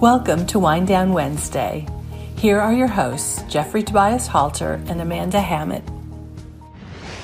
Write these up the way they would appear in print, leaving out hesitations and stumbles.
Welcome to Wind Down Wednesday. Here are your hosts, Jeffrey Tobias Halter and Amanda Hammett.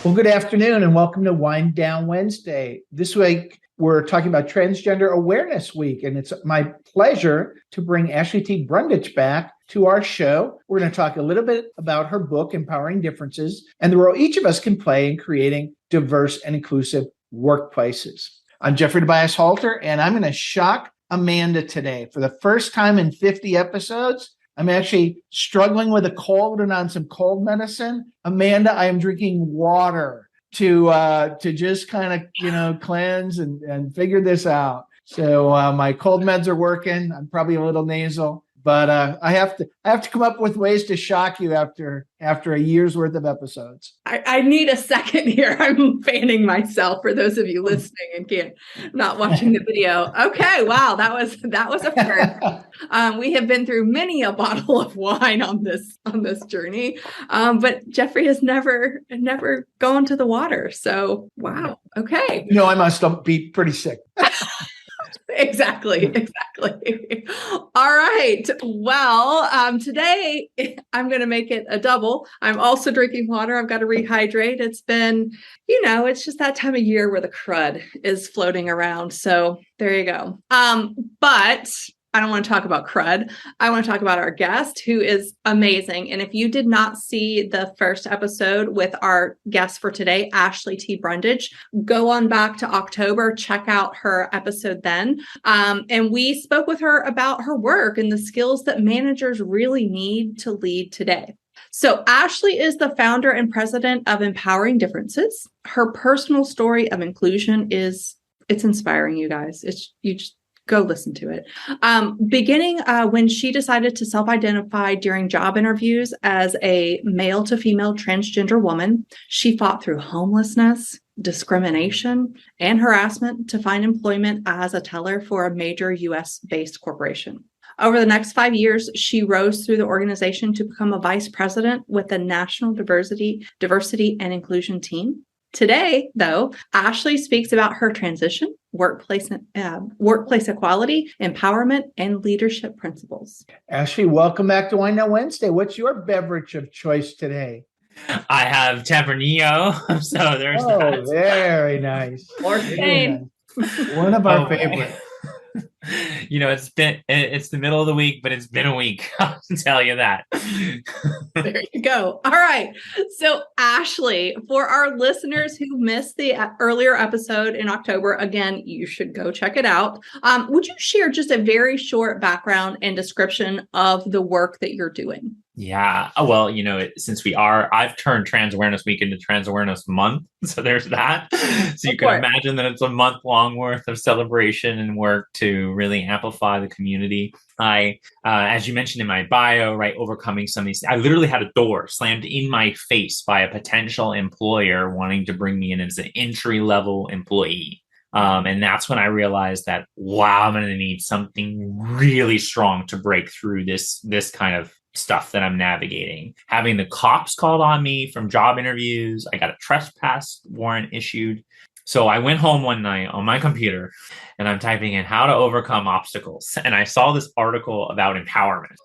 Well, good afternoon and welcome to Wind Down Wednesday. This week, we're talking about Transgender Awareness Week, and it's my pleasure to bring Ashley T Brundage back to our show. We're going to talk a little bit about her book, Empowering Differences, and the role each of us can play in creating diverse and inclusive workplaces. I'm Jeffrey Tobias Halter, and I'm going to shock Amanda today. For the first time in 50 episodes, I'm actually struggling with a cold and on some cold medicine. Amanda, I am drinking water to just kind of, cleanse and figure this out. So my cold meds are working. I'm probably a little nasal, but I have to come up with ways to shock you after a year's worth of episodes. I need a second here. I'm fanning myself for those of you listening and not watching the video. Okay, wow, that was a first. We have been through many a bottle of wine on this journey, but Jeffrey has never gone to the water. So wow, okay. I must be pretty sick. Exactly. All right. Well, today I'm going to make it a double. I'm also drinking water. I've got to rehydrate. It's been, it's just that time of year where the crud is floating around. So there you go. But I don't want to talk about crud. I want to talk about our guest, who is amazing. And if you did not see the first episode with our guest for today, Ashley T Brundage, go on back to October, check out her episode then. And we spoke with her about her work and the skills that managers really need to lead today. So Ashley is the founder and president of Empowering Differences. Her personal story of inclusion it's inspiring, you guys. You just go listen to it. Beginning when she decided to self-identify during job interviews as a male to female transgender woman, she fought through homelessness, discrimination, and harassment to find employment as a teller for a major US-based corporation. Over the next 5 years, she rose through the organization to become a vice president with the National Diversity and Inclusion team. Today, though, Ashley speaks about her transition, workplace equality, empowerment, and leadership principles. Ashley, welcome back to Wine Down Wednesday. What's your beverage of choice today? I have Tempranillo, so there's that. Oh, very nice. Ordained. One of our favorites. It's the middle of the week, but it's been a week. I'll tell you that. There you go. All right. So Ashley, for our listeners who missed the earlier episode in October, again, you should go check it out. Would you share just a very short background and description of the work that you're doing? Yeah. Well, I've turned Trans Awareness Week into Trans Awareness Month. So there's that. So you can imagine that it's a month-long worth of celebration and work to really amplify the community. I, as you mentioned in my bio, right, overcoming some of these, I literally had a door slammed in my face by a potential employer wanting to bring me in as an entry-level employee. And that's when I realized that, wow, I'm going to need something really strong to break through this kind of stuff that I'm navigating. Having the cops called on me from job interviews, I got a trespass warrant issued. So I went home one night on my computer and I'm typing in how to overcome obstacles. And I saw this article about empowerment.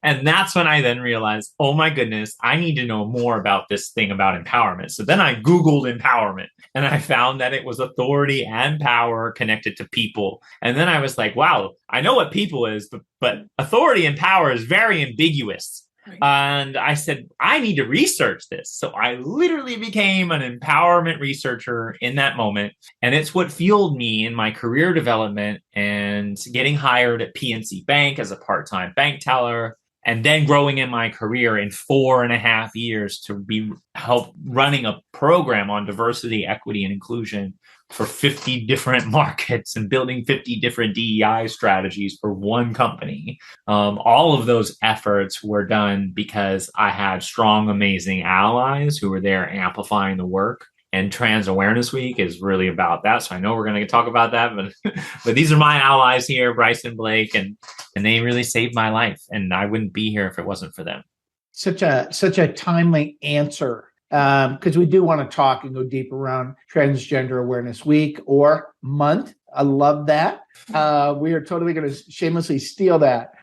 And that's when I then realized, oh my goodness, I need to know more about this thing about empowerment. So then I Googled empowerment and I found that it was authority and power connected to people. And then I was like, wow, I know what people is, but authority and power is very ambiguous. And I said, I need to research this. So I literally became an empowerment researcher in that moment. And it's what fueled me in my career development and getting hired at PNC Bank as a part-time bank teller. And then growing in my career in 4.5 years to be help running a program on diversity, equity, and inclusion for 50 different markets and building 50 different DEI strategies for one company. All of those efforts were done because I had strong, amazing allies who were there amplifying the work. And Trans Awareness Week is really about that. So I know we're going to talk about that, but these are my allies here, Bryce and Blake, and they really saved my life. And I wouldn't be here if it wasn't for them. Such a timely answer. Because we do want to talk and go deep around Transgender Awareness Week or month. I love that. We are totally going to shamelessly steal that.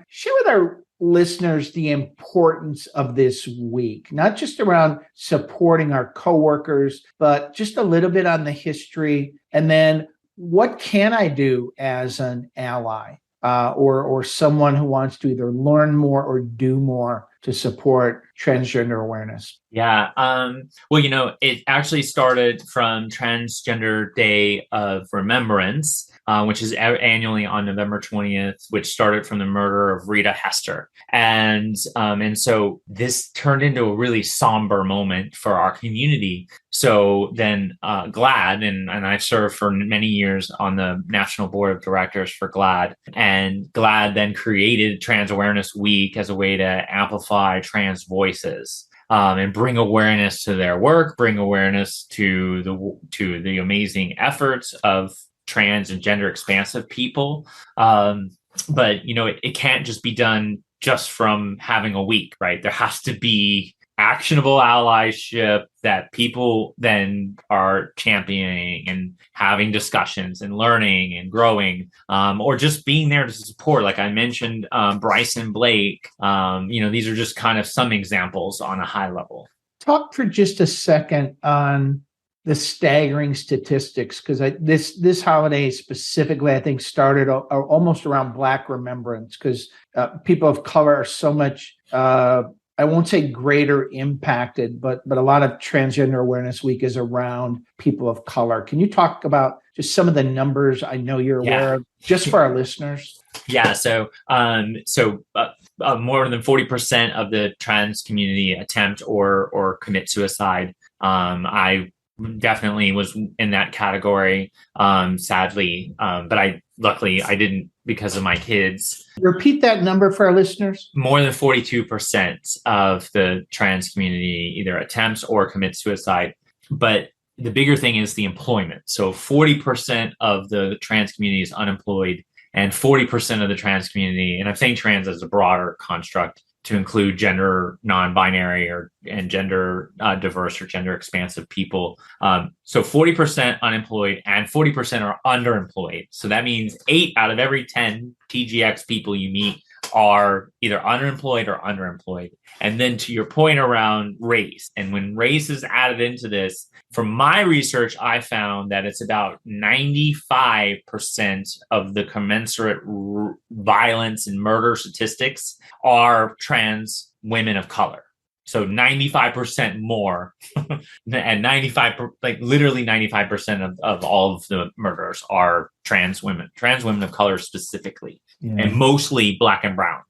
Share with our listeners the importance of this week, not just around supporting our coworkers, but just a little bit on the history. And then what can I do as an ally or someone who wants to either learn more or do more to support transgender awareness? Yeah. Well, it actually started from Transgender Day of Remembrance, which is annually on November 20th, which started from the murder of Rita Hester. And so this turned into a really somber moment for our community. So then GLAAD, and I served for many years on the National Board of Directors for GLAAD. And GLAAD then created Trans Awareness Week as a way to amplify trans voices. And bring awareness to their work, bring awareness to the amazing efforts of trans and gender expansive people. But it can't just be done just from having a week, right? There has to be actionable allyship that people then are championing and having discussions and learning and growing, or just being there to support. Like I mentioned, Bryson Blake, these are just kind of some examples on a high level. Talk for just a second on the staggering statistics, because this holiday specifically, I think, started almost around Black remembrance, because people of color are so much I won't say greater impacted, but a lot of Transgender Awareness Week is around people of color. Can you talk about just some of the numbers I know you're aware of, just for our listeners? Yeah. So more than 40% of the trans community attempt or commit suicide. I definitely was in that category, sadly, but luckily I didn't, because of my kids. Repeat that number for our listeners. More than 42% of the trans community either attempts or commits suicide. But the bigger thing is the employment. So 40% of the trans community is unemployed, and 40% of the trans community, and I'm saying trans as a broader construct to include gender non-binary and gender diverse or gender expansive people. So 40% unemployed and 40% are underemployed. So that means 8 out of every 10 TGX people you meet are either underemployed or underemployed. And then to your point around race, and when race is added into this, from my research, I found that it's about 95% of the commensurate violence and murder statistics are trans women of color. So 95% more, and literally 95% of all of the murders are trans women of color specifically, and mostly Black and brown.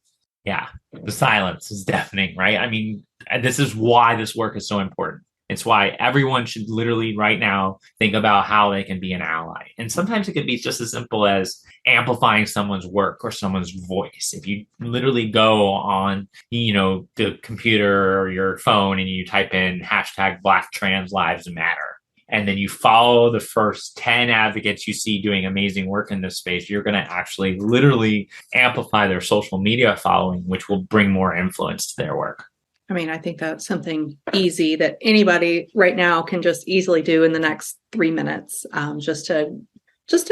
Yeah, the silence is deafening, right? I mean, this is why this work is so important. It's why everyone should literally right now think about how they can be an ally. And sometimes it can be just as simple as amplifying someone's work or someone's voice. If you literally go on, the computer or your phone and you type in hashtag Black Trans Lives Matter, and then you follow the first 10 advocates you see doing amazing work in this space, you're going to actually literally amplify their social media following, which will bring more influence to their work. I mean, I think that's something easy that anybody right now can just easily do in the next 3 minutes, just to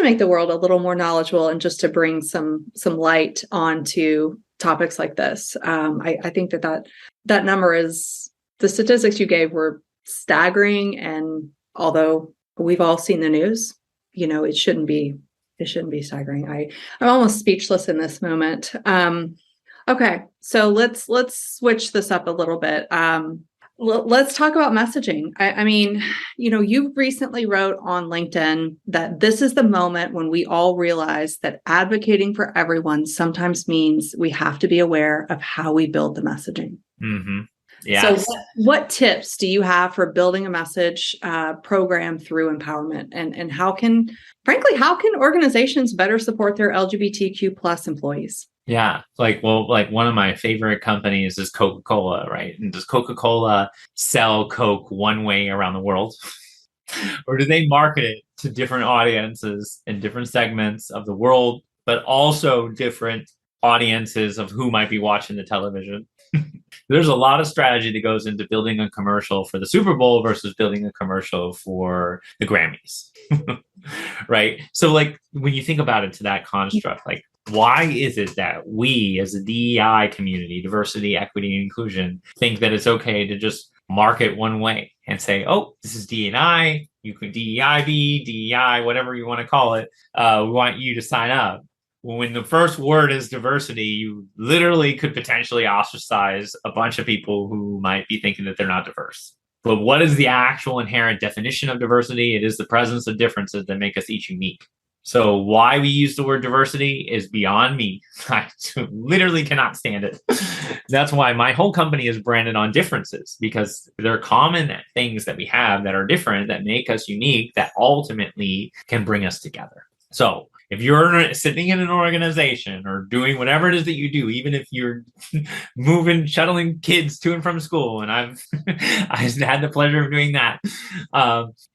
make the world a little more knowledgeable and just to bring some light onto topics like this. I think that number is, the statistics you gave were staggering, and although we've all seen the news, it shouldn't be staggering. I'm almost speechless in this moment. Okay, so let's switch this up a little bit. Let's talk about messaging. I mean, you recently wrote on LinkedIn that this is the moment when we all realize that advocating for everyone sometimes means we have to be aware of how we build the messaging. Mm-hmm. Yes. So what tips do you have for building a message program through empowerment? And how can organizations better support their LGBTQ plus employees? Yeah. One of my favorite companies is Coca-Cola, right? And does Coca-Cola sell Coke one way around the world? Or do they market it to different audiences in different segments of the world, but also different audiences of who might be watching the television? There's a lot of strategy that goes into building a commercial for the Super Bowl versus building a commercial for the Grammys. Right? So like when you think about it to that construct, like why is it that we as a DEI community, diversity, equity, and inclusion, think that it's okay to just market one way and say, oh, this is DEI, you can DEI, whatever you want to call it. We want you to sign up. When the first word is diversity, you literally could potentially ostracize a bunch of people who might be thinking that they're not diverse. But what is the actual inherent definition of diversity? It is the presence of differences that make us each unique. So why we use the word diversity is beyond me. I literally cannot stand it. That's why my whole company is branded on differences, because there are common things that we have that are different, that make us unique, that ultimately can bring us together. So if you're sitting in an organization or doing whatever it is that you do, even if you're shuttling kids to and from school, and I've had the pleasure of doing that,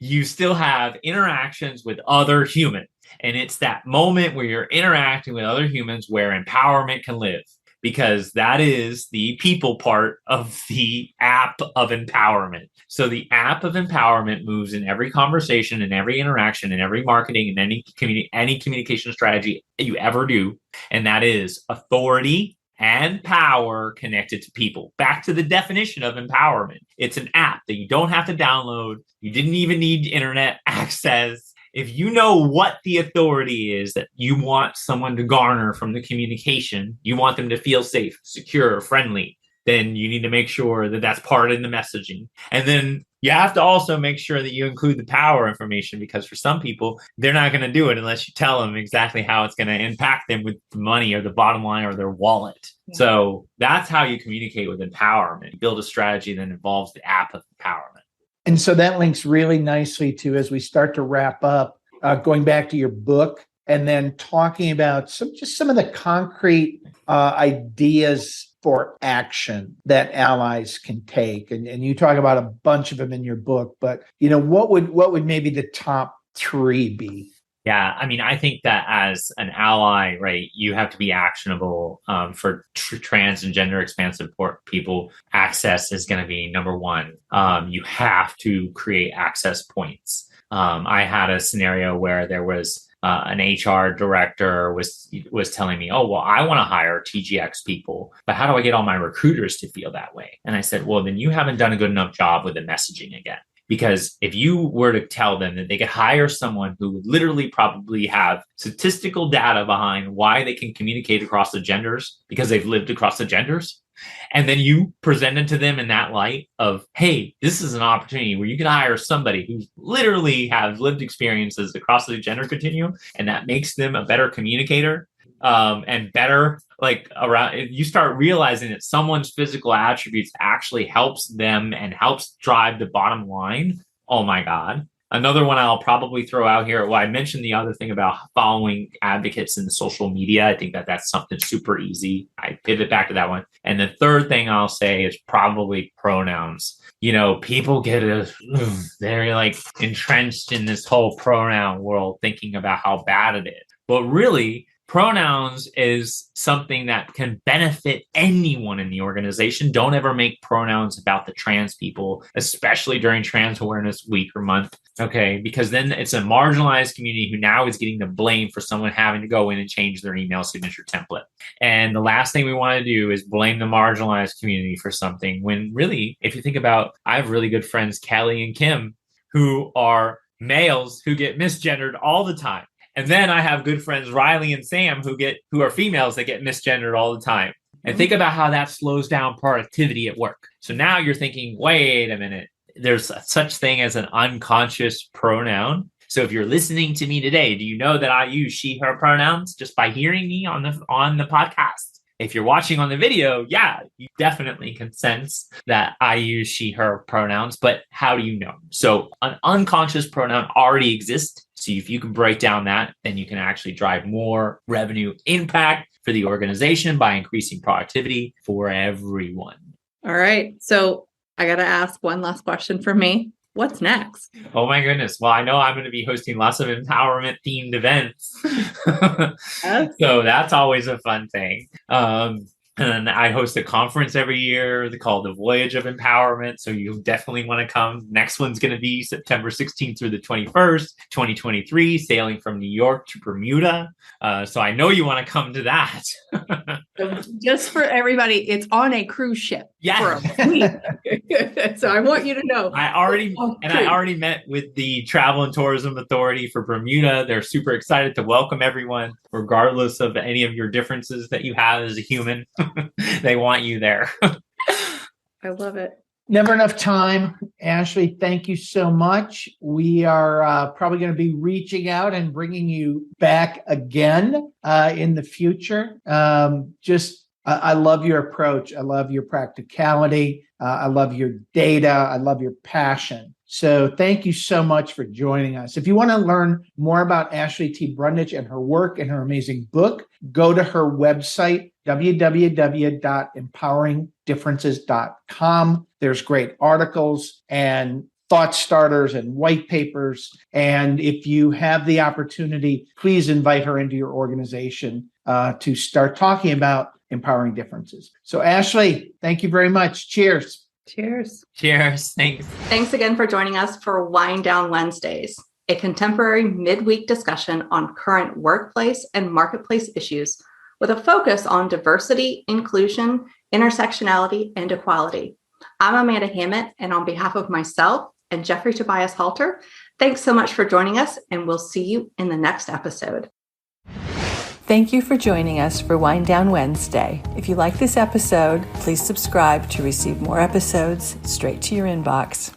you still have interactions with other humans. And it's that moment where you're interacting with other humans where empowerment can live, because that is the people part of the app of empowerment. So the app of empowerment moves in every conversation, in every interaction, in every marketing, and any communication strategy you ever do. And that is authority and power connected to people. Back to the definition of empowerment. It's an app that you don't have to download. You didn't even need internet access. If you know what the authority is that you want someone to garner from the communication, you want them to feel safe, secure, friendly, then you need to make sure that that's part of the messaging. And then you have to also make sure that you include the power information, because for some people, they're not going to do it unless you tell them exactly how it's going to impact them with the money or the bottom line or their wallet. Yeah. So that's how you communicate with empowerment. You build a strategy that involves the app of empowerment. And so that links really nicely to, as we start to wrap up, going back to your book and then talking about some of the concrete ideas for action that allies can take. And you talk about a bunch of them in your book, but what would maybe the top 3 be? Yeah, I mean, I think that as an ally, right, you have to be actionable. For trans and gender expansive people. Access is going to be number 1. You have to create access points. I had a scenario where there was an HR director was telling me, oh, well, I want to hire TGX people, but how do I get all my recruiters to feel that way? And I said, well, then you haven't done a good enough job with the messaging again. Because if you were to tell them that they could hire someone who would literally probably have statistical data behind why they can communicate across the genders because they've lived across the genders, and then you presented to them in that light of, hey, this is an opportunity where you can hire somebody who literally has lived experiences across the gender continuum, and that makes them a better communicator, and better, you start realizing that someone's physical attributes actually helps them and helps drive the bottom line. Oh my God. Another one I'll probably throw out here. Well, I mentioned the other thing about following advocates in the social media. I think that that's something super easy. I pivot back to that one. And the third thing I'll say is probably pronouns. People they're like entrenched in this whole pronoun world, thinking about how bad it is. But really, pronouns is something that can benefit anyone in the organization. Don't ever make pronouns about the trans people, especially during Trans Awareness Week or month, okay? Because then it's a marginalized community who now is getting the blame for someone having to go in and change their email signature template. And the last thing we want to do is blame the marginalized community for something, when really, if you think about, I have really good friends, Kelly and Kim, who are males who get misgendered all the time. And then I have good friends, Riley and Sam, who are females that get misgendered all the time. And think about how that slows down productivity at work. So now you're thinking, wait a minute, there's such thing as an unconscious pronoun. So if you're listening to me today, do you know that I use she, her pronouns just by hearing me on the podcast? If you're watching on the video, yeah, you definitely can sense that I use she, her pronouns, but how do you know? So an unconscious pronoun already exists. So if you can break down that, then you can actually drive more revenue impact for the organization by increasing productivity for everyone. All right. So I got to ask one last question for me. What's next? Oh my goodness. Well, I know I'm going to be hosting lots of empowerment themed events. So that's always a fun thing. And I host a conference every year called the Voyage of Empowerment. So you definitely want to come. Next one's going to be September 16th through the 21st, 2023, sailing from New York to Bermuda. So I know you want to come to that. Just for everybody, it's on a cruise ship. Yeah. For a week. So I want you to know. I already met with the Travel and Tourism Authority for Bermuda. They're super excited to welcome everyone, regardless of any of your differences that you have as a human. They want you there. I love it. Never enough time. Ashley, thank you so much. We are probably going to be reaching out and bringing you back again in the future. I love your approach. I love your practicality. I love your data. I love your passion. So thank you so much for joining us. If you want to learn more about Ashley T. Brundage and her work and her amazing book, go to her website, www.empoweringdifferences.com. There's great articles and thought starters and white papers. And if you have the opportunity, please invite her into your organization to start talking about empowering differences. So Ashley, thank you very much. Cheers. Cheers. Cheers. Thanks. Thanks again for joining us for Wind Down Wednesdays, a contemporary midweek discussion on current workplace and marketplace issues with a focus on diversity, inclusion, intersectionality, and equality. I'm Amanda Hammett, and on behalf of myself and Jeffrey Tobias Halter, thanks so much for joining us, and we'll see you in the next episode. Thank you for joining us for Wind Down Wednesday. If you like this episode, please subscribe to receive more episodes straight to your inbox.